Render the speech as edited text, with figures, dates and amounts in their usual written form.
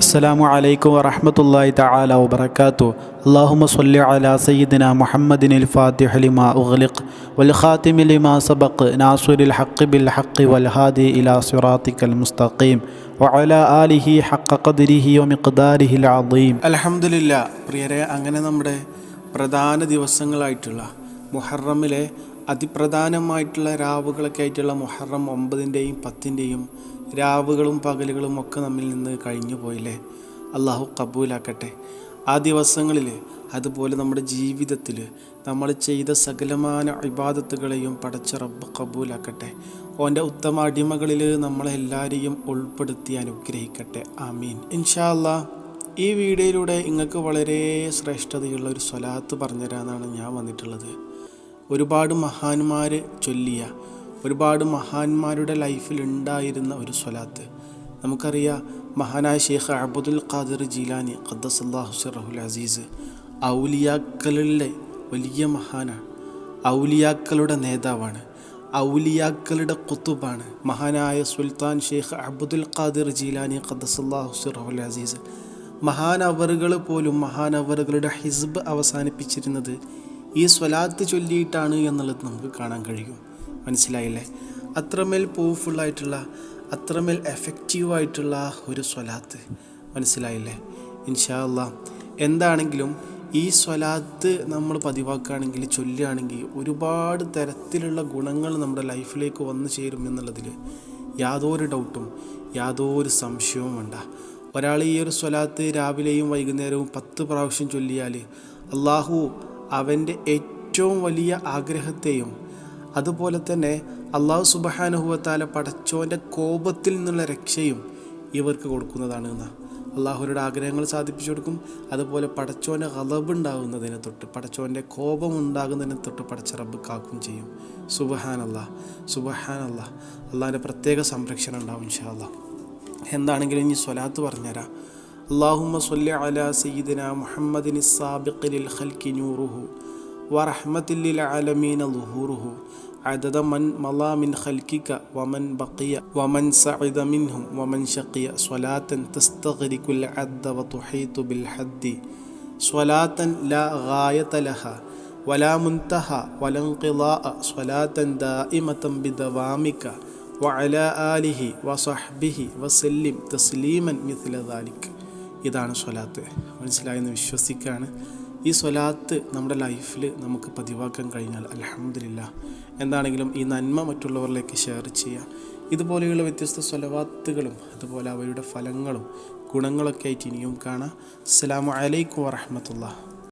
അസ്സലാമു അലൈക്കും വറഹ്മത്തുള്ളാഹി തആല വബറകാതുഹു. അല്ലാഹുമ്മ സ്വല്ലി അലാ സയ്യിദിനാ മുഹമ്മദിനിൽ ഫാത്തിഹി ലിമാ ഉഗ്ലിഖ് വൽ ഖാതിമി ലിമാ സബഖ് നാസിറിൽ ഹഖ് ബിൽ ഹഖ് വൽ ഹാദി ഇലാ സിറാത്തിക്കൽ മുസ്തഖീം വഅലാ ആലിഹി ഹഖ ഖദ്രിഹി വമിഖ്ദാരിഹിൽ അദീം. അൽഹംദുലില്ലാഹ്. പ്രിയരെ, അങ്ങനെ നമ്മുടെ പ്രധാന ദിവസങ്ങളായിട്ടുള്ള മുഹറമിലെ അതിപ്രധാനമായിട്ടുള്ള രാവുകളൊക്കെ ആയിട്ടുള്ള മുഹറം 9-ൻ്റെയും 10-ൻ്റെയും രാവുകളും പകലുകളും ഒക്കെ നമ്മിൽ നിന്ന് കഴിഞ്ഞു പോയില്ലേ. അള്ളാഹു കബൂലാക്കട്ടെ. ആ ദിവസങ്ങളിൽ അതുപോലെ നമ്മുടെ ജീവിതത്തിൽ നമ്മൾ ചെയ്ത സകലമാന ഇബാദത്തുകളെയും പടച്ച റബ്ബ് കബൂലാക്കട്ടെ. ഓൻ്റെ ഉത്തമ അടിമകളിൽ നമ്മളെല്ലാവരെയും ഉൾപ്പെടുത്തി അനുഗ്രഹിക്കട്ടെ. ആമീൻ. ഇൻഷാ അല്ലാഹ്. ഈ വീഡിയോയിലൂടെ നിങ്ങൾക്ക് വളരെ ശ്രേഷ്ഠതയുള്ള ഒരു സ്വലാത്ത് പറഞ്ഞുതരാനാണ് ഞാൻ വന്നിട്ടുള്ളത്. ഒരുപാട് മഹാന്മാർ ചൊല്ലിയ, ഒരുപാട് മഹാന്മാരുടെ ലൈഫിൽ ഉണ്ടായിരുന്ന ഒരു സ്വലാത്ത്. നമുക്കറിയാം, മഹാനായ ഷെയ്ഖ് അബ്ദുൽ ഖാദിർ ജീലാനി ഖദ്ദസല്ലാഹു സിറഹുൽ അസീസ് ഔലിയാക്കളുടെ വലിയ മഹാനാണ്. ഔലിയാക്കളുടെ നേതാവാണ്, ഔലിയാക്കളുടെ ഖുതുബാണ് മഹാനായ സുൽത്താൻ ഷെയ്ഖ് അബ്ദുൽ ഖാദിർ ജീലാനി ഖദ്ദസല്ലാഹു സിറഹുൽ അസീസ്. മഹാനവറുകൾ പോലും മഹാനവറുകളുടെ ഹിസ്ബ് അവസാനിപ്പിച്ചിരുന്നത് ഈ സ്വലാത്ത് ചൊല്ലിയിട്ടാണ് എന്നുള്ളത് നമുക്ക് കാണാൻ കഴിയും. മനസ്സിലായില്ലേ? അത്രമേൽ പവർഫുള്ളായിട്ടുള്ള, അത്രമേൽ എഫക്റ്റീവായിട്ടുള്ള ഒരു സ്വലാത്ത്. മനസ്സിലായില്ലേ? ഇൻഷാ അല്ലാഹ്. എന്താണെങ്കിലും ഈ സ്വലാത്ത് നമ്മൾ പതിവാക്കുകയാണെങ്കിൽ, ചൊല്ലുകയാണെങ്കിൽ ഒരുപാട് തരത്തിലുള്ള ഗുണങ്ങൾ നമ്മുടെ ലൈഫിലേക്ക് വന്നു ചേരും എന്നുള്ളതിൽ യാതൊരു ഡൗട്ടും യാതൊരു സംശയവും വേണ്ട. ഒരാൾ ഈ ഒരു സ്വലാത്ത് രാവിലെയും വൈകുന്നേരവും 10 പ്രാവശ്യം ചൊല്ലിയാൽ അള്ളാഹു അവൻ്റെ ഏറ്റവും വലിയ ആഗ്രഹത്തെയും അതുപോലെ തന്നെ അള്ളാഹു സുബ്ഹാനഹു വ തആല പടച്ചോൻ്റെ കോപത്തിൽ നിന്നുള്ള രക്ഷയും ഇവർക്ക് കൊടുക്കുന്നതാണ് എന്ന്. അള്ളാഹുരുടെ ആഗ്രഹങ്ങൾ സാധിപ്പിച്ചു കൊടുക്കും. അതുപോലെ പടച്ചോൻ്റെ ഖളബ് ഉണ്ടാകുന്നതിനെ തൊട്ട്, പടച്ചോൻ്റെ കോപം ഉണ്ടാകുന്നതിനെ തൊട്ട് പടച്ച റബ്ബ് കാക്കും ചെയ്യും. സുബ്ഹാനല്ലാഹ്, സുബ്ഹാനല്ലാഹ്. അള്ളാഹിൻ്റെ പ്രത്യേക സംരക്ഷണം ഉണ്ടാവും ഇൻഷാ അല്ലാഹ്. എന്താണെങ്കിലും ഈ സ്വലാത്ത് പറഞ്ഞുതരാം. അല്ലാഹുമ്മ സ്വല്ലി അലാ സയ്യിദിനാ മുഹമ്മദിനിസ് സാബിഖിൽ ഖൽഖി നൂറുഹു വറഹ്മത്തിൽ ലിൽ ആലമീന ളുഹൂറുഹു അദദ മൻ മളാ മിൻ ഖൽഖിക വമൻ ബഖിയ വമൻ സഅദ മിൻഹും വമൻ ശഖിയ സ്വലാത്തൻ തസ്തഗ്രികുൽ അദ്ദ വതുഹീതു ബിൽ ഹദ്ദി സ്വലാത്തൻ ലാ ഗായത ലഹാ വലാ മുൻതഹ വലാ ഇൻഖിളാഅ സ്വലാത്തൻ ദായിമതൻ ബിദവാമിക വഅലാ ആലിഹി വസഹ്ബിഹി വസല്ലിം തസ്ലീമൻ മിത്ല ദാലിക്. ഇതാണ് സ്വലാത്ത്. മനസ്സിലായെന്ന് വിശ്വസിക്കുകയാണ്. ഈ സ്വലാത്ത് നമ്മുടെ ലൈഫിൽ നമുക്ക് പതിവാക്കാൻ കഴിഞ്ഞാൽ അൽഹംദുലില്ലാഹ്. എന്താണെങ്കിലും ഈ നന്മ മറ്റുള്ളവരിലേക്ക് ഷെയർ ചെയ്യുക. ഇതുപോലെയുള്ള വ്യത്യസ്ത സ്വലവാത്തുകളും അതുപോലെ അവയുടെ ഫലങ്ങളും ഗുണങ്ങളൊക്കെ ആയിട്ട് ഇനിയും കാണാം. അസ്സലാമു അലൈക്കും വറഹ്മത്തുള്ളാഹി.